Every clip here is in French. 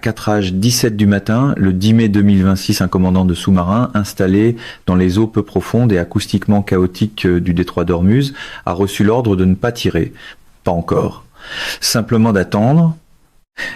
4h17 du matin, le 10 mai 2026, un commandant de sous-marin installé dans les eaux peu profondes et acoustiquement chaotiques du détroit d'Ormuz a reçu l'ordre de ne pas tirer. Pas encore. Simplement d'attendre.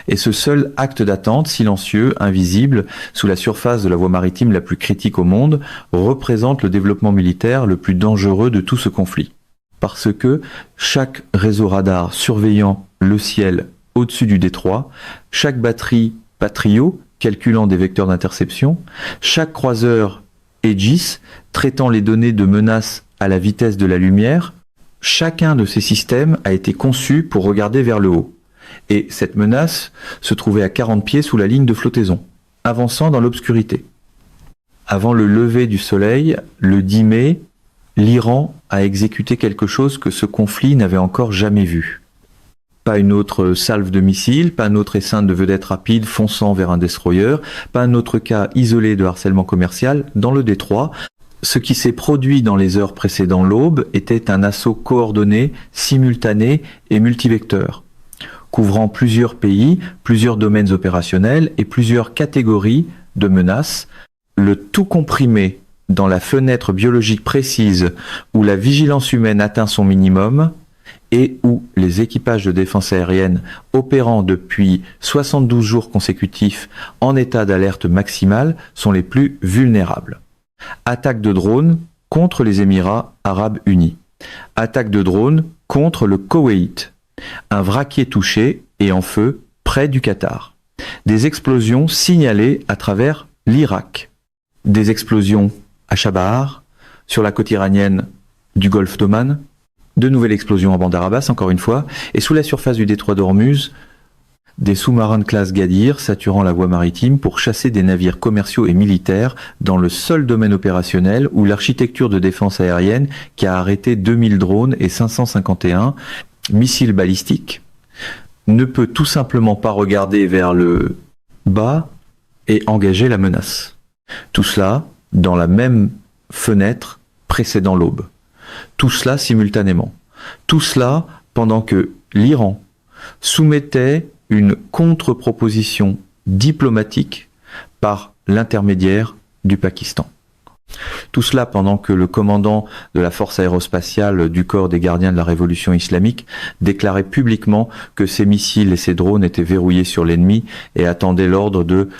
Et ce seul acte d'attente, silencieux, invisible, sous la surface de la voie maritime la plus critique au monde, représente le développement militaire le plus dangereux de tout ce conflit. Parce que chaque réseau radar surveillant le ciel au-dessus du détroit, chaque batterie Patriot calculant des vecteurs d'interception, chaque croiseur Aegis traitant les données de menaces à la vitesse de la lumière, chacun de ces systèmes a été conçu pour regarder vers le haut. Et cette menace se trouvait à 40 pieds sous la ligne de flottaison, avançant dans l'obscurité. Avant le lever du soleil, le 10 mai, l'Iran a exécuté quelque chose que ce conflit n'avait encore jamais vu. Pas une autre salve de missiles, pas un autre essaim de vedettes rapides fonçant vers un destroyer, pas un autre cas isolé de harcèlement commercial dans le détroit. Ce qui s'est produit dans les heures précédant l'aube était un assaut coordonné, simultané et multivecteur, couvrant plusieurs pays, plusieurs domaines opérationnels et plusieurs catégories de menaces, le tout comprimé dans la fenêtre biologique précise où la vigilance humaine atteint son minimum et où les équipages de défense aérienne opérant depuis 72 jours consécutifs en état d'alerte maximale sont les plus vulnérables. Attaque de drones contre les Émirats arabes unis. Attaque de drones contre le Koweït. Un vraquier touché et en feu près du Qatar. Des explosions signalées à travers l'Irak. Des explosions à Chabahar, sur la côte iranienne du golfe d'Oman, de nouvelles explosions à Bandar Abbas, encore une fois, et sous la surface du détroit d'Ormuz, des sous-marins de classe Gadir saturant la voie maritime pour chasser des navires commerciaux et militaires dans le seul domaine opérationnel où l'architecture de défense aérienne qui a arrêté 2000 drones et 551 missiles balistiques ne peut tout simplement pas regarder vers le bas et engager la menace. Tout cela dans la même fenêtre précédant l'aube. Tout cela simultanément. Tout cela pendant que l'Iran soumettait une contre-proposition diplomatique par l'intermédiaire du Pakistan. Tout cela pendant que le commandant de la force aérospatiale du corps des gardiens de la révolution islamique déclarait publiquement que ses missiles et ses drones étaient verrouillés sur l'ennemi et attendaient l'ordre de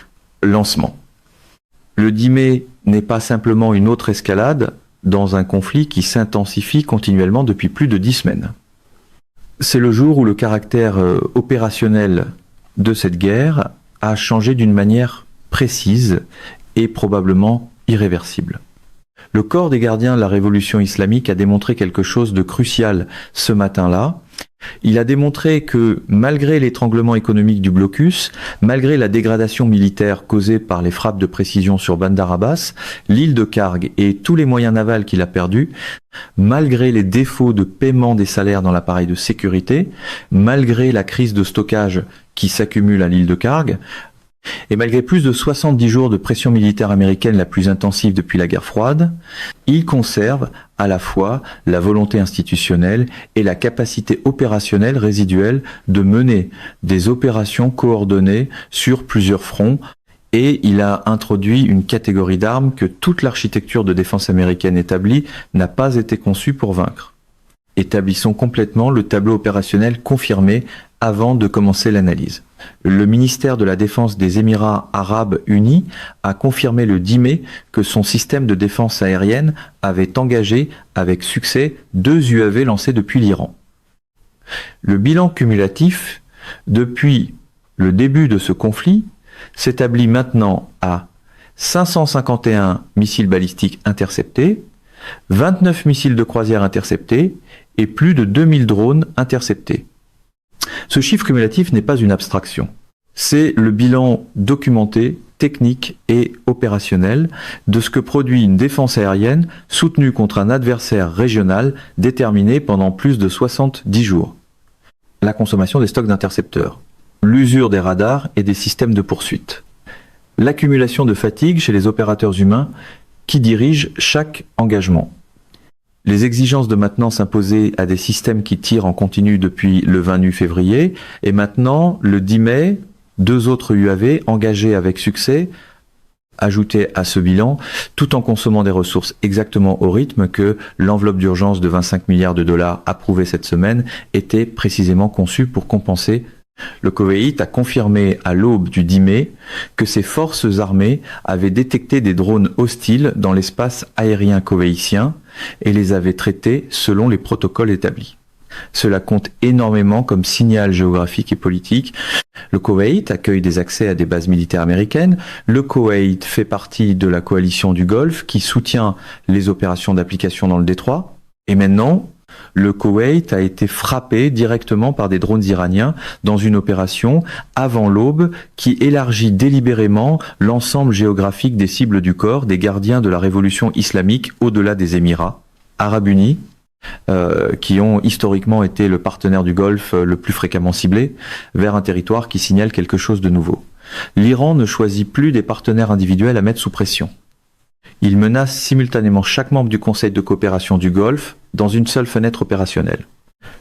lancement. Le 10 mai n'est pas simplement une autre escalade dans un conflit qui s'intensifie continuellement depuis plus de 10 semaines. C'est le jour où le caractère opérationnel de cette guerre a changé d'une manière précise et probablement irréversible. Le corps des gardiens de la révolution islamique a démontré quelque chose de crucial ce matin-là. Il a démontré que malgré l'étranglement économique du blocus, malgré la dégradation militaire causée par les frappes de précision sur Bandar Abbas, l'île de Karg et tous les moyens navals qu'il a perdus, malgré les défauts de paiement des salaires dans l'appareil de sécurité, malgré la crise de stockage qui s'accumule à l'île de Karg, et malgré plus de 70 jours de pression militaire américaine la plus intensive depuis la guerre froide, il conserve à la fois la volonté institutionnelle et la capacité opérationnelle résiduelle de mener des opérations coordonnées sur plusieurs fronts, et il a introduit une catégorie d'armes que toute l'architecture de défense américaine établie n'a pas été conçue pour vaincre. Établissons complètement le tableau opérationnel confirmé avant de commencer l'analyse. Le ministère de la Défense des Émirats arabes unis a confirmé le 10 mai que son système de défense aérienne avait engagé avec succès 2 UAV lancés depuis l'Iran. Le bilan cumulatif depuis le début de ce conflit s'établit maintenant à 551 missiles balistiques interceptés, 29 missiles de croisière interceptés et plus de 2000 drones interceptés. Ce chiffre cumulatif n'est pas une abstraction. C'est le bilan documenté, technique et opérationnel de ce que produit une défense aérienne soutenue contre un adversaire régional déterminé pendant plus de 70 jours. La consommation des stocks d'intercepteurs, l'usure des radars et des systèmes de poursuite, l'accumulation de fatigue chez les opérateurs humains qui dirigent chaque engagement. Les exigences de maintenance imposées à des systèmes qui tirent en continu depuis le 28 février, et maintenant, le 10 mai, 2 autres UAV engagés avec succès, ajoutés à ce bilan, tout en consommant des ressources exactement au rythme que l'enveloppe d'urgence de 25 milliards de dollars approuvée cette semaine était précisément conçue pour compenser. Le Koweït a confirmé à l'aube du 10 mai que ses forces armées avaient détecté des drones hostiles dans l'espace aérien koweïtien et les avaient traités selon les protocoles établis. Cela compte énormément comme signal géographique et politique. Le Koweït accueille des accès à des bases militaires américaines. Le Koweït fait partie de la coalition du Golfe qui soutient les opérations d'application dans le détroit. Et maintenant, le Koweït a été frappé directement par des drones iraniens dans une opération avant l'aube qui élargit délibérément l'ensemble géographique des cibles du corps des gardiens de la révolution islamique au-delà des Émirats arabes unis, qui ont historiquement été le partenaire du Golfe le plus fréquemment ciblé, vers un territoire qui signale quelque chose de nouveau. L'Iran ne choisit plus des partenaires individuels à mettre sous pression. Il menace simultanément chaque membre du Conseil de coopération du Golfe dans une seule fenêtre opérationnelle.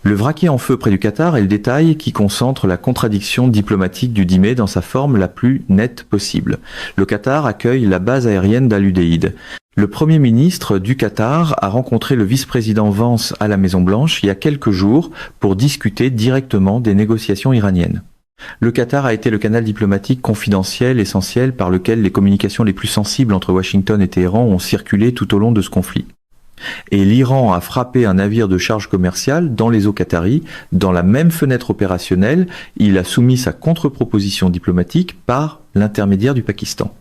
Le vraquier en feu près du Qatar est le détail qui concentre la contradiction diplomatique du 10 mai dans sa forme la plus nette possible. Le Qatar accueille la base aérienne d'Al-Udeid. Le Premier ministre du Qatar a rencontré le vice-président Vance à la Maison-Blanche il y a quelques jours pour discuter directement des négociations iraniennes. Le Qatar a été le canal diplomatique confidentiel essentiel par lequel les communications les plus sensibles entre Washington et Téhéran ont circulé tout au long de ce conflit. Et l'Iran a frappé un navire de charge commerciale dans les eaux qataries, dans la même fenêtre opérationnelle. Il a soumis sa contre-proposition diplomatique par l'intermédiaire du Pakistan.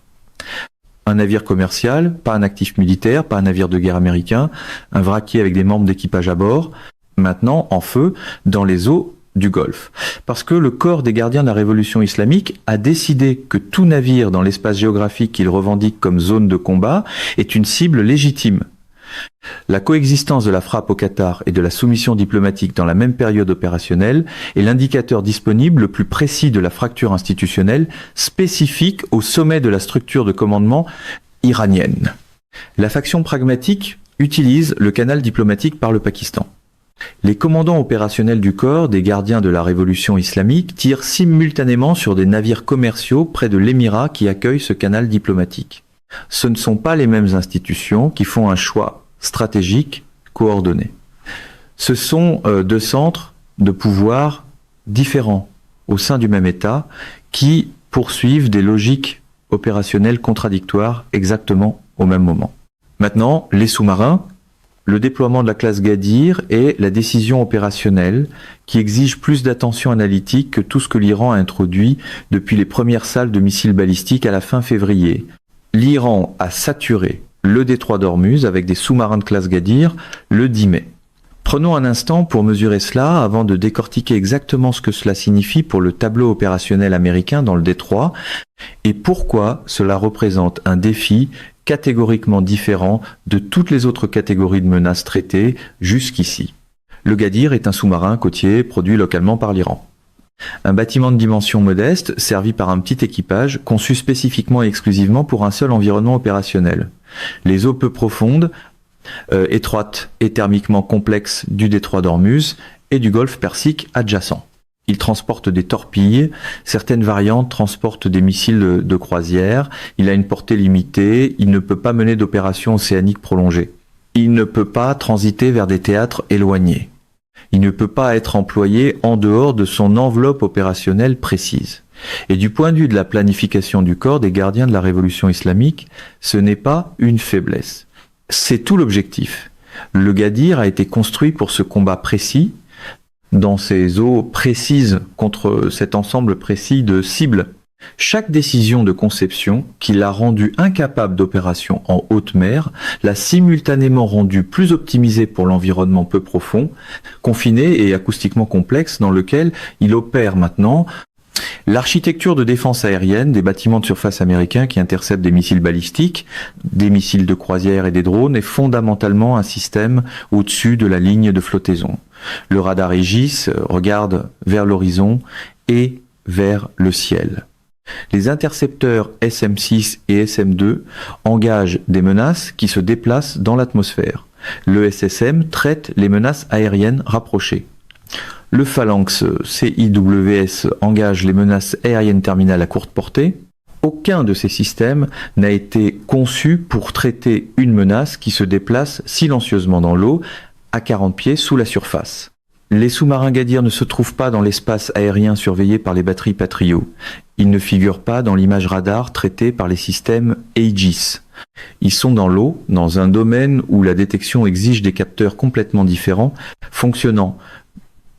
Un navire commercial, pas un actif militaire, pas un navire de guerre américain, un vraquier avec des membres d'équipage à bord, maintenant en feu dans les eaux du Golfe. Parce que le corps des gardiens de la révolution islamique a décidé que tout navire dans l'espace géographique qu'il revendique comme zone de combat est une cible légitime. La coexistence de la frappe au Qatar et de la soumission diplomatique dans la même période opérationnelle est l'indicateur disponible le plus précis de la fracture institutionnelle spécifique au sommet de la structure de commandement iranienne. La faction pragmatique utilise le canal diplomatique par le Pakistan. Les commandants opérationnels du corps des gardiens de la révolution islamique tirent simultanément sur des navires commerciaux près de l'Émirat qui accueillent ce canal diplomatique. Ce ne sont pas les mêmes institutions qui font un choix stratégique coordonné. Ce sont 2 centres de pouvoir différents au sein du même État qui poursuivent des logiques opérationnelles contradictoires exactement au même moment. Maintenant, les sous-marins, le déploiement de la classe Gadir et la décision opérationnelle qui exige plus d'attention analytique que tout ce que l'Iran a introduit depuis les premières salles de missiles balistiques à la fin février. L'Iran a saturé le détroit d'Ormuz avec des sous-marins de classe Gadir le 10 mai. Prenons un instant pour mesurer cela avant de décortiquer exactement ce que cela signifie pour le tableau opérationnel américain dans le détroit et pourquoi cela représente un défi catégoriquement différent de toutes les autres catégories de menaces traitées jusqu'ici. Le Gadir est un sous-marin côtier produit localement par l'Iran. Un bâtiment de dimension modeste, servi par un petit équipage, conçu spécifiquement et exclusivement pour un seul environnement opérationnel. Les eaux peu profondes, étroites et thermiquement complexes du détroit d'Ormuz et du golfe Persique adjacent. Il transporte des torpilles, certaines variantes transportent des missiles de croisière, il a une portée limitée, il ne peut pas mener d'opérations océaniques prolongées. Il ne peut pas transiter vers des théâtres éloignés. Il ne peut pas être employé en dehors de son enveloppe opérationnelle précise. Et du point de vue de la planification du corps des gardiens de la révolution islamique, ce n'est pas une faiblesse. C'est tout l'objectif. Le Gadir a été construit pour ce combat précis, dans ces eaux précises contre cet ensemble précis de cibles. Chaque décision de conception qui l'a rendu incapable d'opération en haute mer l'a simultanément rendu plus optimisé pour l'environnement peu profond, confiné et acoustiquement complexe dans lequel il opère maintenant. L'architecture de défense aérienne des bâtiments de surface américains qui interceptent des missiles balistiques, des missiles de croisière et des drones est fondamentalement un système au-dessus de la ligne de flottaison. Le radar Aegis regarde vers l'horizon et vers le ciel. Les intercepteurs SM-6 et SM-2 engagent des menaces qui se déplacent dans l'atmosphère. Le SSM traite les menaces aériennes rapprochées. Le Phalanx CIWS engage les menaces aériennes terminales à courte portée. Aucun de ces systèmes n'a été conçu pour traiter une menace qui se déplace silencieusement dans l'eau à 40 pieds sous la surface. Les sous-marins Gadir ne se trouvent pas dans l'espace aérien surveillé par les batteries Patriot. Ils ne figurent pas dans l'image radar traitée par les systèmes Aegis. Ils sont dans l'eau, dans un domaine où la détection exige des capteurs complètement différents, fonctionnant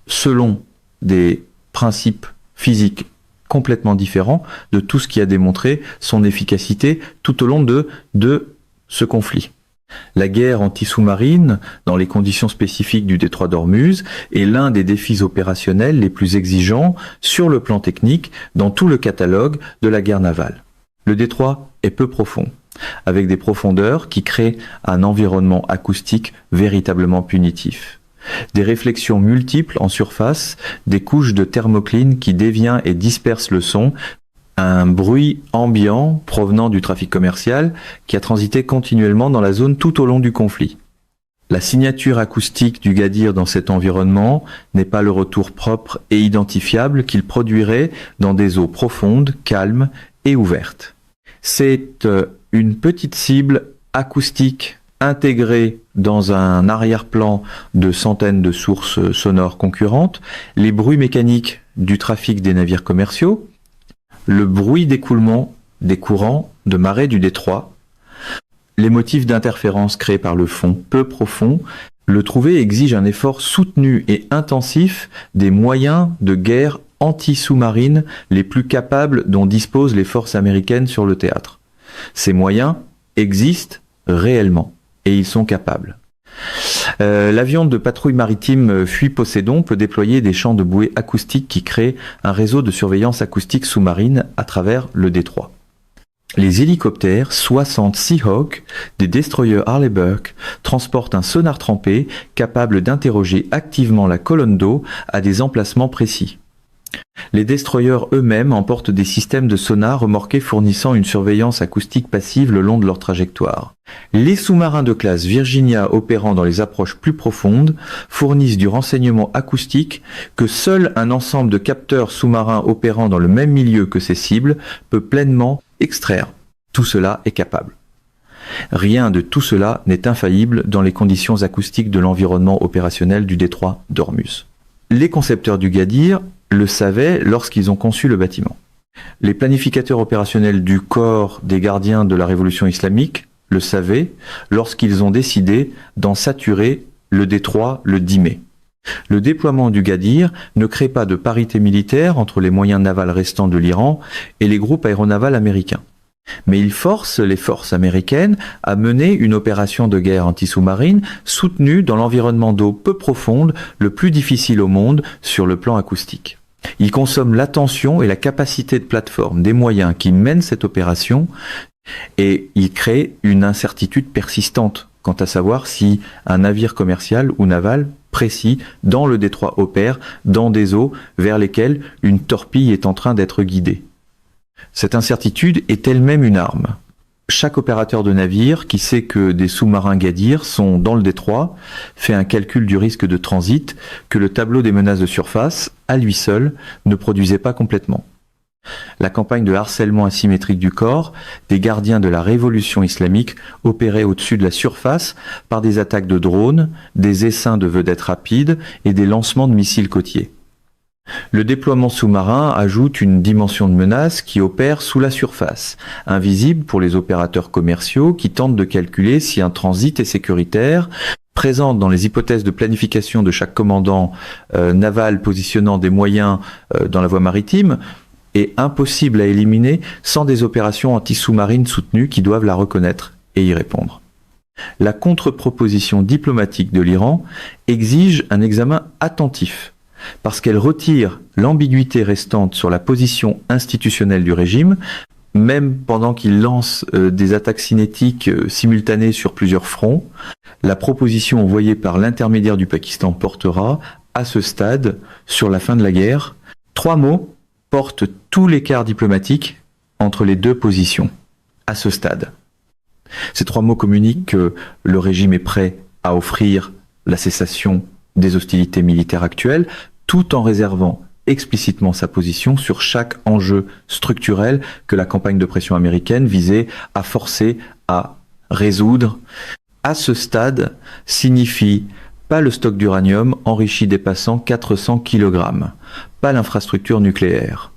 selon des principes physiques complètement différent de tout ce qui a démontré son efficacité tout au long de ce conflit. La guerre anti-sous-marine, dans les conditions spécifiques du détroit d'Ormuz, est l'un des défis opérationnels les plus exigeants sur le plan technique dans tout le catalogue de la guerre navale. Le détroit est peu profond, avec des profondeurs qui créent un environnement acoustique véritablement punitif. Des réflexions multiples en surface, des couches de thermocline qui dévient et dispersent le son, un bruit ambiant provenant du trafic commercial qui a transité continuellement dans la zone tout au long du conflit. La signature acoustique du Gadir dans cet environnement n'est pas le retour propre et identifiable qu'il produirait dans des eaux profondes, calmes et ouvertes. C'est une petite cible acoustique intégrée dans un arrière-plan de centaines de sources sonores concurrentes, les bruits mécaniques du trafic des navires commerciaux, le bruit d'écoulement des courants de marée du détroit, les motifs d'interférence créés par le fond peu profond. Le trouver exige un effort soutenu et intensif des moyens de guerre anti-sous-marine les plus capables dont disposent les forces américaines sur le théâtre. Ces moyens existent réellement. Et ils sont capables. L'avion de patrouille maritime Fuit Poséidon peut déployer des champs de bouées acoustiques qui créent un réseau de surveillance acoustique sous-marine à travers le détroit. Les hélicoptères 60 Seahawk des destroyers Arleigh Burke transportent un sonar trempé capable d'interroger activement la colonne d'eau à des emplacements précis. Les destroyers eux-mêmes emportent des systèmes de sonar remorqués fournissant une surveillance acoustique passive le long de leur trajectoire. Les sous-marins de classe Virginia opérant dans les approches plus profondes fournissent du renseignement acoustique que seul un ensemble de capteurs sous-marins opérant dans le même milieu que ces cibles peut pleinement extraire. Tout cela est capable. Rien de tout cela n'est infaillible dans les conditions acoustiques de l'environnement opérationnel du détroit d'Ormuz. Les concepteurs du Gadir le savaient lorsqu'ils ont conçu le bâtiment. Les planificateurs opérationnels du corps des gardiens de la révolution islamique le savaient lorsqu'ils ont décidé d'en saturer le détroit le 10 mai. Le déploiement du Gadir ne crée pas de parité militaire entre les moyens navals restants de l'Iran et les groupes aéronavals américains. Mais il force les forces américaines à mener une opération de guerre anti-sous-marine soutenue dans l'environnement d'eau peu profonde le plus difficile au monde sur le plan acoustique. Il consomme l'attention et la capacité de plateforme des moyens qui mènent cette opération et il crée une incertitude persistante quant à savoir si un navire commercial ou naval précis dans le détroit opère dans des eaux vers lesquelles une torpille est en train d'être guidée. Cette incertitude est elle-même une arme. Chaque opérateur de navire qui sait que des sous-marins Gadir sont dans le détroit fait un calcul du risque de transit que le tableau des menaces de surface, à lui seul, ne produisait pas complètement. La campagne de harcèlement asymétrique du corps des gardiens de la révolution islamique opérait au-dessus de la surface par des attaques de drones, des essaims de vedettes rapides et des lancements de missiles côtiers. Le déploiement sous-marin ajoute une dimension de menace qui opère sous la surface, invisible pour les opérateurs commerciaux qui tentent de calculer si un transit est sécuritaire, présente dans les hypothèses de planification de chaque commandant naval positionnant des moyens dans la voie maritime, et impossible à éliminer sans des opérations anti-sous-marines soutenues qui doivent la reconnaître et y répondre. La contre-proposition diplomatique de l'Iran exige un examen attentif, parce qu'elle retire l'ambiguïté restante sur la position institutionnelle du régime, même pendant qu'il lance des attaques cinétiques simultanées sur plusieurs fronts. La proposition envoyée par l'intermédiaire du Pakistan portera, à ce stade, sur la fin de la guerre, 3 mots portent tout l'écart diplomatique entre les deux positions, à ce stade. Ces 3 mots communiquent que le régime est prêt à offrir la cessation des hostilités militaires actuelles, tout en réservant explicitement sa position sur chaque enjeu structurel que la campagne de pression américaine visait à forcer à résoudre. À ce stade, signifie pas le stock d'uranium enrichi dépassant 400 kg, pas l'infrastructure nucléaire,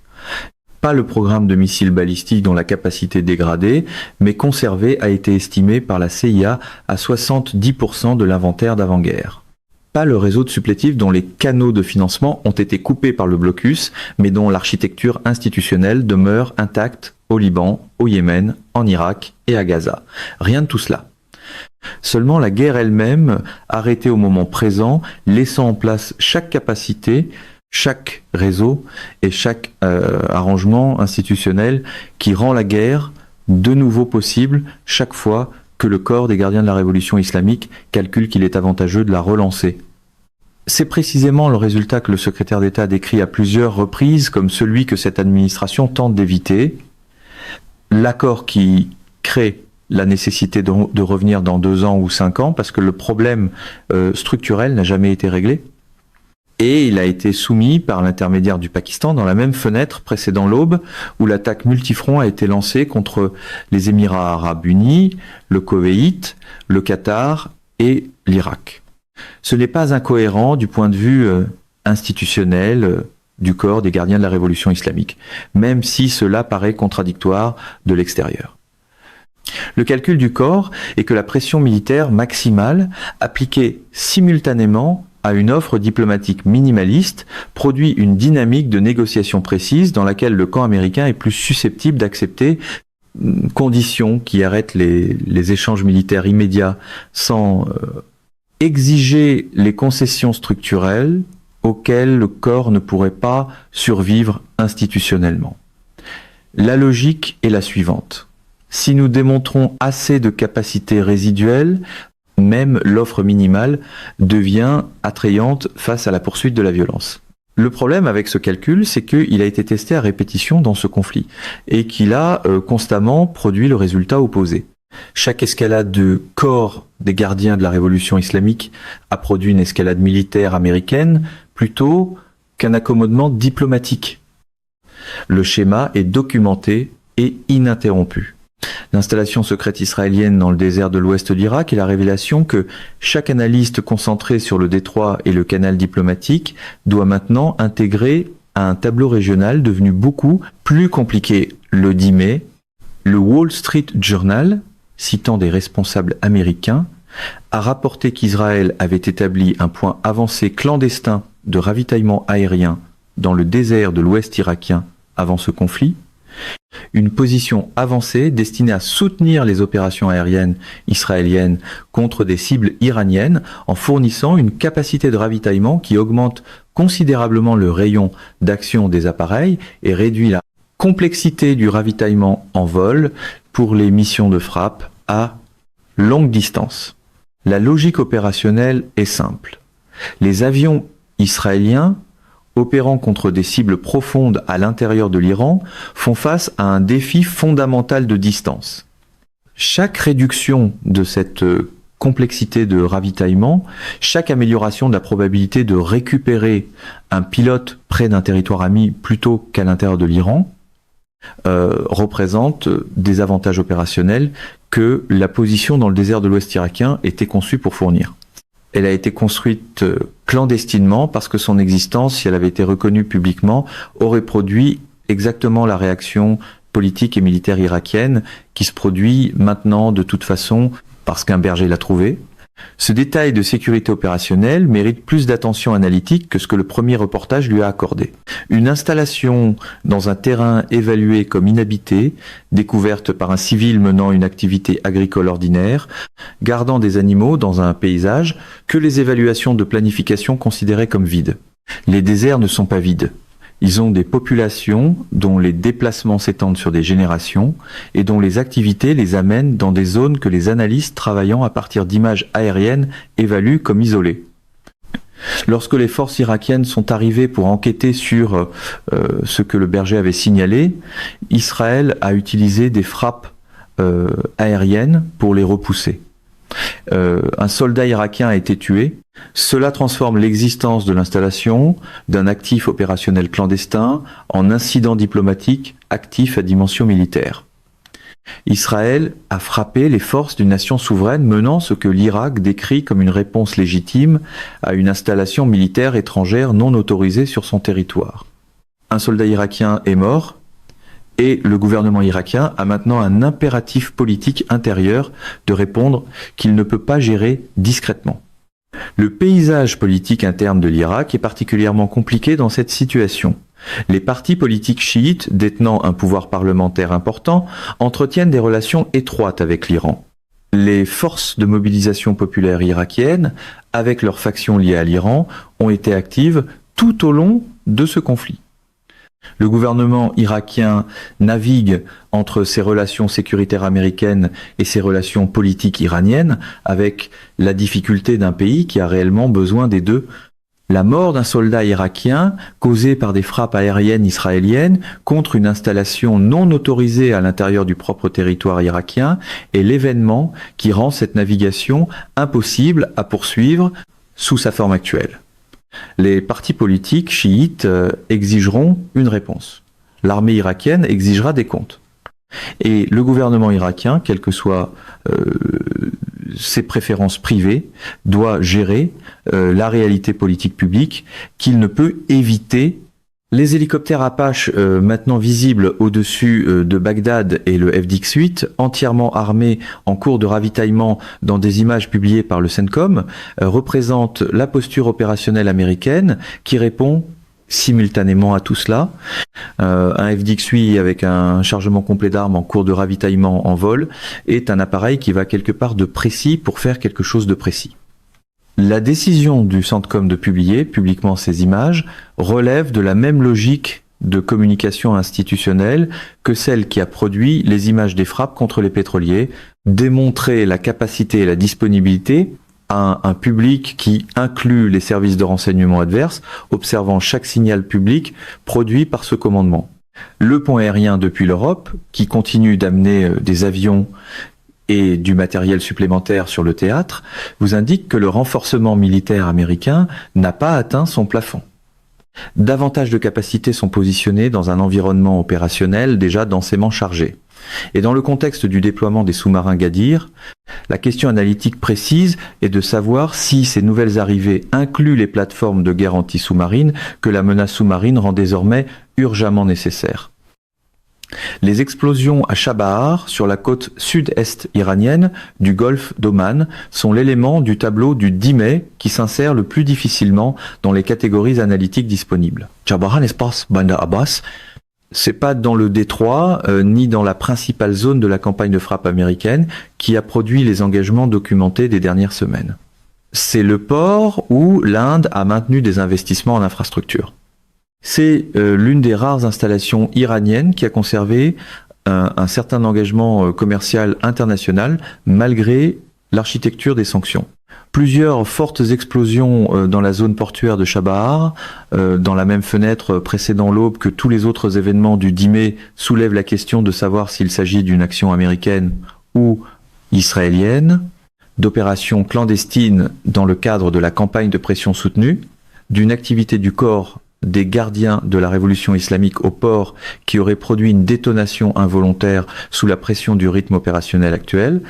pas le programme de missiles balistiques dont la capacité dégradée, mais conservé a été estimé par la CIA à 70% de l'inventaire d'avant-guerre. Pas le réseau de supplétifs dont les canaux de financement ont été coupés par le blocus, mais dont l'architecture institutionnelle demeure intacte au Liban, au Yémen, en Irak et à Gaza. Rien de tout cela. Seulement la guerre elle-même, arrêtée au moment présent, laissant en place chaque capacité, chaque réseau et chaque arrangement institutionnel qui rend la guerre de nouveau possible chaque fois que le corps des gardiens de la révolution islamique calcule qu'il est avantageux de la relancer. C'est précisément le résultat que le secrétaire d'État décrit à plusieurs reprises comme celui que cette administration tente d'éviter. L'accord qui crée la nécessité de revenir dans 2 ans ou 5 ans parce que le problème structurel n'a jamais été réglé. Et il a été soumis par l'intermédiaire du Pakistan dans la même fenêtre précédant l'aube où l'attaque multifront a été lancée contre les Émirats arabes unis, le Koweït, le Qatar et l'Irak. Ce n'est pas incohérent du point de vue institutionnel du corps des gardiens de la révolution islamique, même si cela paraît contradictoire de l'extérieur. Le calcul du corps est que la pression militaire maximale, appliquée simultanément à une offre diplomatique minimaliste, produit une dynamique de négociation précise dans laquelle le camp américain est plus susceptible d'accepter conditions qui arrêtent les échanges militaires immédiats sans exiger les concessions structurelles auxquelles le corps ne pourrait pas survivre institutionnellement. La logique est la suivante. Si nous démontrons assez de capacités résiduelles, même l'offre minimale devient attrayante face à la poursuite de la violence. Le problème avec ce calcul, c'est qu'il a été testé à répétition dans ce conflit et qu'il a constamment produit le résultat opposé. Chaque escalade de corps des gardiens de la révolution islamique a produit une escalade militaire américaine plutôt qu'un accommodement diplomatique. Le schéma est documenté et ininterrompu. L'installation secrète israélienne dans le désert de l'ouest d'Irak est la révélation que chaque analyste concentré sur le détroit et le canal diplomatique doit maintenant intégrer à un tableau régional devenu beaucoup plus compliqué. Le 10 mai, le Wall Street Journal, citant des responsables américains, a rapporté qu'Israël avait établi un point avancé clandestin de ravitaillement aérien dans le désert de l'ouest irakien avant ce conflit, une position avancée destinée à soutenir les opérations aériennes israéliennes contre des cibles iraniennes en fournissant une capacité de ravitaillement qui augmente considérablement le rayon d'action des appareils et réduit la complexité du ravitaillement en vol pour les missions de frappe à longue distance. La logique opérationnelle est simple. Les avions israéliens opérant contre des cibles profondes à l'intérieur de l'Iran font face à un défi fondamental de distance. Chaque réduction de cette complexité de ravitaillement, chaque amélioration de la probabilité de récupérer un pilote près d'un territoire ami plutôt qu'à l'intérieur de l'Iran, représente des avantages opérationnels que la position dans le désert de l'Ouest irakien était conçue pour fournir. Elle a été construite clandestinement parce que son existence, si elle avait été reconnue publiquement, aurait produit exactement la réaction politique et militaire irakienne qui se produit maintenant de toute façon parce qu'un berger l'a trouvé. Ce détail de sécurité opérationnelle mérite plus d'attention analytique que ce que le premier reportage lui a accordé. Une installation dans un terrain évalué comme inhabité, découverte par un civil menant une activité agricole ordinaire, gardant des animaux dans un paysage que les évaluations de planification considéraient comme vides. Les déserts ne sont pas vides. Ils ont des populations dont les déplacements s'étendent sur des générations et dont les activités les amènent dans des zones que les analystes travaillant à partir d'images aériennes évaluent comme isolées. Lorsque les forces irakiennes sont arrivées pour enquêter sur ce que le berger avait signalé, Israël a utilisé des frappes aériennes pour les repousser. Un soldat irakien a été tué. Cela transforme l'existence de l'installation d'un actif opérationnel clandestin en incident diplomatique actif à dimension militaire. Israël a frappé les forces d'une nation souveraine menant ce que l'Irak décrit comme une réponse légitime à une installation militaire étrangère non autorisée sur son territoire. Un soldat irakien est mort et le gouvernement irakien a maintenant un impératif politique intérieur de répondre qu'il ne peut pas gérer discrètement. Le paysage politique interne de l'Irak est particulièrement compliqué dans cette situation. Les partis politiques chiites, détenant un pouvoir parlementaire important, entretiennent des relations étroites avec l'Iran. Les forces de mobilisation populaire irakiennes, avec leurs factions liées à l'Iran, ont été actives tout au long de ce conflit. Le gouvernement irakien navigue entre ses relations sécuritaires américaines et ses relations politiques iraniennes, avec la difficulté d'un pays qui a réellement besoin des deux. La mort d'un soldat irakien, causée par des frappes aériennes israéliennes contre une installation non autorisée à l'intérieur du propre territoire irakien, est l'événement qui rend cette navigation impossible à poursuivre sous sa forme actuelle. Les partis politiques chiites exigeront une réponse. L'armée irakienne exigera des comptes. Et le gouvernement irakien, quelles que soient ses préférences privées, doit gérer la réalité politique publique qu'il ne peut éviter. Les hélicoptères Apache maintenant visibles au-dessus de Bagdad et le FDX-8, entièrement armés en cours de ravitaillement dans des images publiées par le CENTCOM, représentent la posture opérationnelle américaine qui répond simultanément à tout cela. Un FDX-8 avec un chargement complet d'armes en cours de ravitaillement en vol est un appareil qui va quelque part de précis pour faire quelque chose de précis. La décision du CENTCOM de publier publiquement ces images relève de la même logique de communication institutionnelle que celle qui a produit les images des frappes contre les pétroliers, démontrer la capacité et la disponibilité à un public qui inclut les services de renseignement adverses, observant chaque signal public produit par ce commandement. Le pont aérien depuis l'Europe, qui continue d'amener des avions et du matériel supplémentaire sur le théâtre, vous indique que le renforcement militaire américain n'a pas atteint son plafond. Davantage de capacités sont positionnées dans un environnement opérationnel déjà densément chargé. Et dans le contexte du déploiement des sous-marins Gadir, la question analytique précise est de savoir si ces nouvelles arrivées incluent les plateformes de guerre anti-sous-marine que la menace sous-marine rend désormais urgemment nécessaire. Les explosions à Chabahar, sur la côte sud-est iranienne du golfe d'Oman, sont l'élément du tableau du 10 mai qui s'insère le plus difficilement dans les catégories analytiques disponibles. Chabahar, n'est-ce pas, Bandar Abbas? C'est pas dans le détroit, ni dans la principale zone de la campagne de frappe américaine qui a produit les engagements documentés des dernières semaines. C'est le port où l'Inde a maintenu des investissements en infrastructure. C'est l'une des rares installations iraniennes qui a conservé un certain engagement commercial international malgré l'architecture des sanctions. Plusieurs fortes explosions dans la zone portuaire de Chabahar, dans la même fenêtre précédant l'aube que tous les autres événements du 10 mai, soulèvent la question de savoir s'il s'agit d'une action américaine ou israélienne, d'opérations clandestines dans le cadre de la campagne de pression soutenue, d'une activité du corps des gardiens de la révolution islamique au port qui aurait produit une détonation involontaire sous la pression du rythme opérationnel actuel,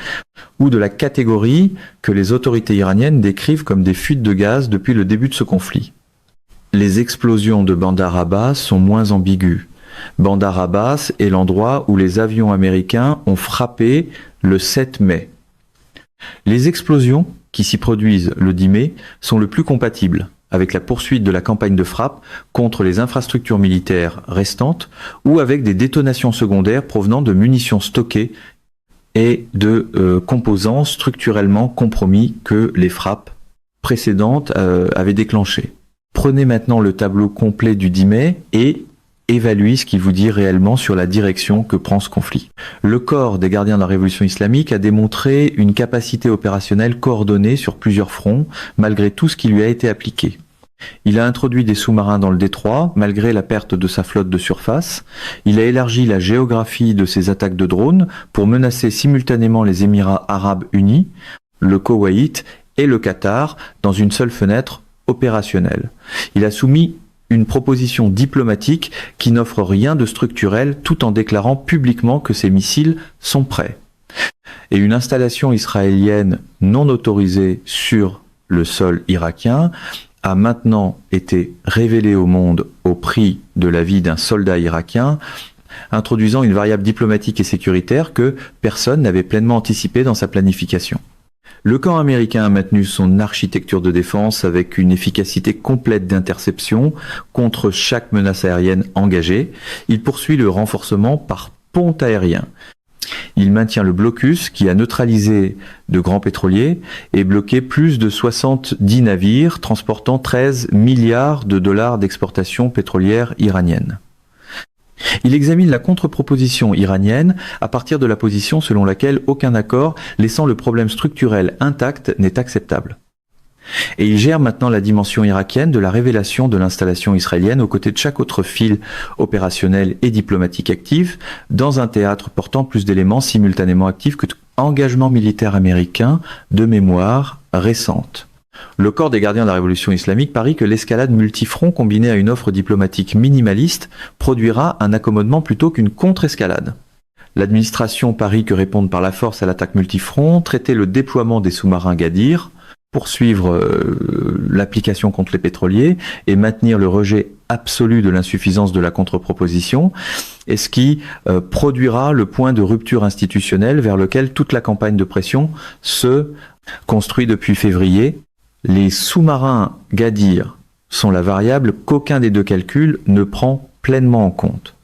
ou de la catégorie que les autorités iraniennes décrivent comme des fuites de gaz depuis le début de ce conflit. Les explosions de Bandar Abbas sont moins ambiguës. Bandar Abbas est l'endroit où les avions américains ont frappé le 7 mai. Les explosions qui s'y produisent le 10 mai sont le plus compatibles avec la poursuite de la campagne de frappe contre les infrastructures militaires restantes ou avec des détonations secondaires provenant de munitions stockées et de composants structurellement compromis que les frappes précédentes avaient déclenchés. Prenez maintenant le tableau complet du 10 mai et évaluez ce qu'il vous dit réellement sur la direction que prend ce conflit. Le corps des gardiens de la révolution islamique a démontré une capacité opérationnelle coordonnée sur plusieurs fronts, malgré tout ce qui lui a été appliqué. Il a introduit des sous-marins dans le détroit, malgré la perte de sa flotte de surface. Il a élargi la géographie de ses attaques de drones pour menacer simultanément les Émirats arabes unis, le Koweït et le Qatar dans une seule fenêtre opérationnelle. Il a soumis une proposition diplomatique qui n'offre rien de structurel tout en déclarant publiquement que ces missiles sont prêts. Et une installation israélienne non autorisée sur le sol irakien a maintenant été révélée au monde au prix de la vie d'un soldat irakien, introduisant une variable diplomatique et sécuritaire que personne n'avait pleinement anticipée dans sa planification. Le camp américain a maintenu son architecture de défense avec une efficacité complète d'interception contre chaque menace aérienne engagée. Il poursuit le renforcement par pont aérien. Il maintient le blocus qui a neutralisé de grands pétroliers et bloqué plus de 70 navires transportant 13 milliards de dollars d'exportation pétrolière iranienne. Il examine la contre-proposition iranienne à partir de la position selon laquelle aucun accord laissant le problème structurel intact n'est acceptable. Et il gère maintenant la dimension irakienne de la révélation de l'installation israélienne aux côtés de chaque autre fil opérationnel et diplomatique actif dans un théâtre portant plus d'éléments simultanément actifs que engagement militaire américain de mémoire récente. Le corps des gardiens de la révolution islamique parie que l'escalade multifront combinée à une offre diplomatique minimaliste produira un accommodement plutôt qu'une contre-escalade. L'administration parie que répondre par la force à l'attaque multifront, traiter le déploiement des sous-marins Gadir, poursuivre l'application contre les pétroliers et maintenir le rejet absolu de l'insuffisance de la contre-proposition, et ce qui produira le point de rupture institutionnelle vers lequel toute la campagne de pression se construit depuis février. Les sous-marins Gadir sont la variable qu'aucun des deux calculs ne prend pleinement en compte.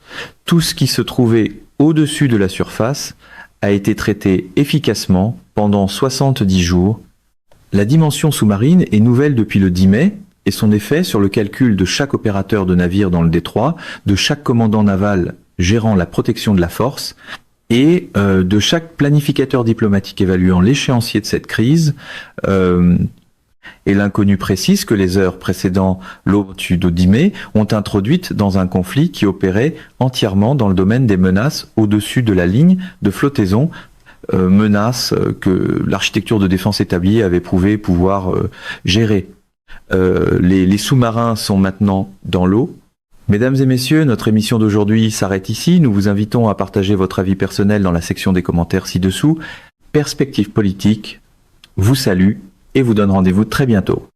Tout ce qui se trouvait au-dessus de la surface a été traité efficacement pendant 70 jours. La dimension sous-marine est nouvelle depuis le 10 mai et son effet sur le calcul de chaque opérateur de navire dans le détroit, de chaque commandant naval gérant la protection de la force et de chaque planificateur diplomatique évaluant l'échéancier de cette crise. Et l'inconnu précise que les heures précédant l'aube du 10 mai ont introduite dans un conflit qui opérait entièrement dans le domaine des menaces au-dessus de la ligne de flottaison, menaces que l'architecture de défense établie avait prouvé pouvoir gérer. Les sous-marins sont maintenant dans l'eau. Mesdames et messieurs, notre émission d'aujourd'hui s'arrête ici. Nous vous invitons à partager votre avis personnel dans la section des commentaires ci-dessous. Perspective politique vous salue et vous donne rendez-vous très bientôt.